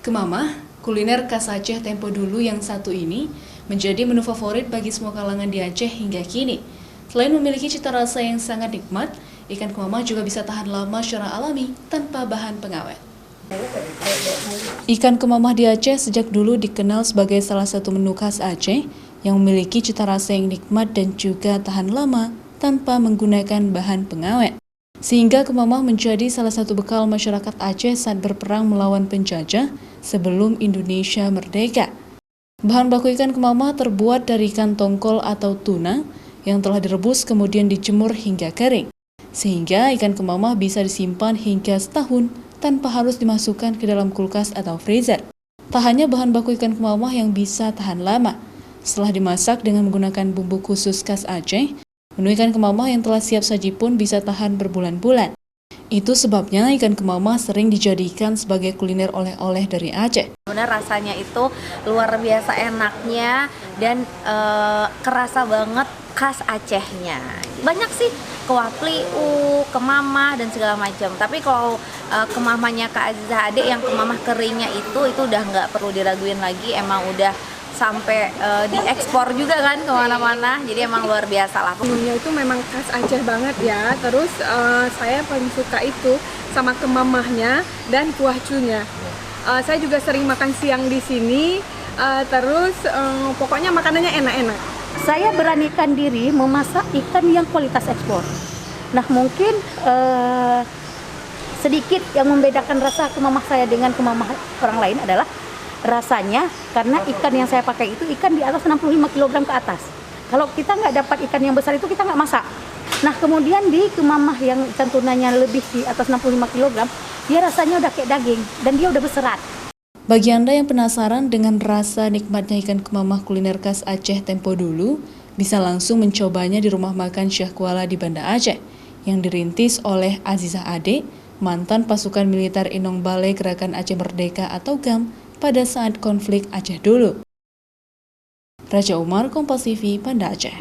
Kemamah, kuliner khas Aceh tempo dulu yang satu ini menjadi menu favorit bagi semua kalangan di Aceh hingga kini. Selain memiliki cita rasa yang sangat nikmat, ikan kemamah juga bisa tahan lama secara alami tanpa bahan pengawet. Ikan kemamah di Aceh sejak dulu dikenal sebagai salah satu menu khas Aceh yang memiliki cita rasa yang nikmat dan juga tahan lama tanpa menggunakan bahan pengawet. Sehingga kemamah menjadi salah satu bekal masyarakat Aceh saat berperang melawan penjajah sebelum Indonesia merdeka. Bahan baku ikan kemamah terbuat dari ikan tongkol atau tuna yang telah direbus kemudian dijemur hingga kering. Sehingga ikan kemamah bisa disimpan hingga setahun tanpa harus dimasukkan ke dalam kulkas atau freezer. Tak hanya bahan baku ikan kemamah yang bisa tahan lama, setelah dimasak dengan menggunakan bumbu khusus khas Aceh, menu ikan kemamah yang telah siap saji pun bisa tahan berbulan-bulan. Itu sebabnya ikan kemamah sering dijadikan sebagai kuliner oleh-oleh dari Aceh. Benar, rasanya itu luar biasa enaknya dan kerasa banget khas Acehnya. Banyak sih kuah pliu, kemamah dan segala macam. Tapi kalau kemamahnya Kak Azizah Ade yang kemamah keringnya itu udah nggak perlu diraguin lagi. Emang udah sampai diekspor juga kan kemana-mana, jadi emang luar biasa lah. Menunya itu memang khas Aceh banget ya. Terus saya paling suka itu sama kemamahnya dan kuah cunya. Saya juga sering makan siang di sini. Terus pokoknya makanannya enak-enak. Saya beranikan diri memasak ikan yang kualitas ekspor. Nah mungkin sedikit yang membedakan rasa kemamah saya dengan kemamah orang lain adalah rasanya, karena ikan yang saya pakai itu ikan di atas 65 kg ke atas. Kalau kita nggak dapat ikan yang besar itu kita nggak masak. Nah kemudian di kemamah yang ikan tunanya lebih di atas 65 kg, dia rasanya udah kayak daging dan dia udah berserat. Bagi Anda yang penasaran dengan rasa nikmatnya ikan kemamah kuliner khas Aceh tempo dulu, bisa langsung mencobanya di rumah makan Syah Kuala di Banda Aceh, yang dirintis oleh Azizah Ade, mantan pasukan militer Inong Balai Gerakan Aceh Merdeka atau GAM, pada saat konflik Aceh dulu. Raja Umar, Kompas TV, Banda Aceh.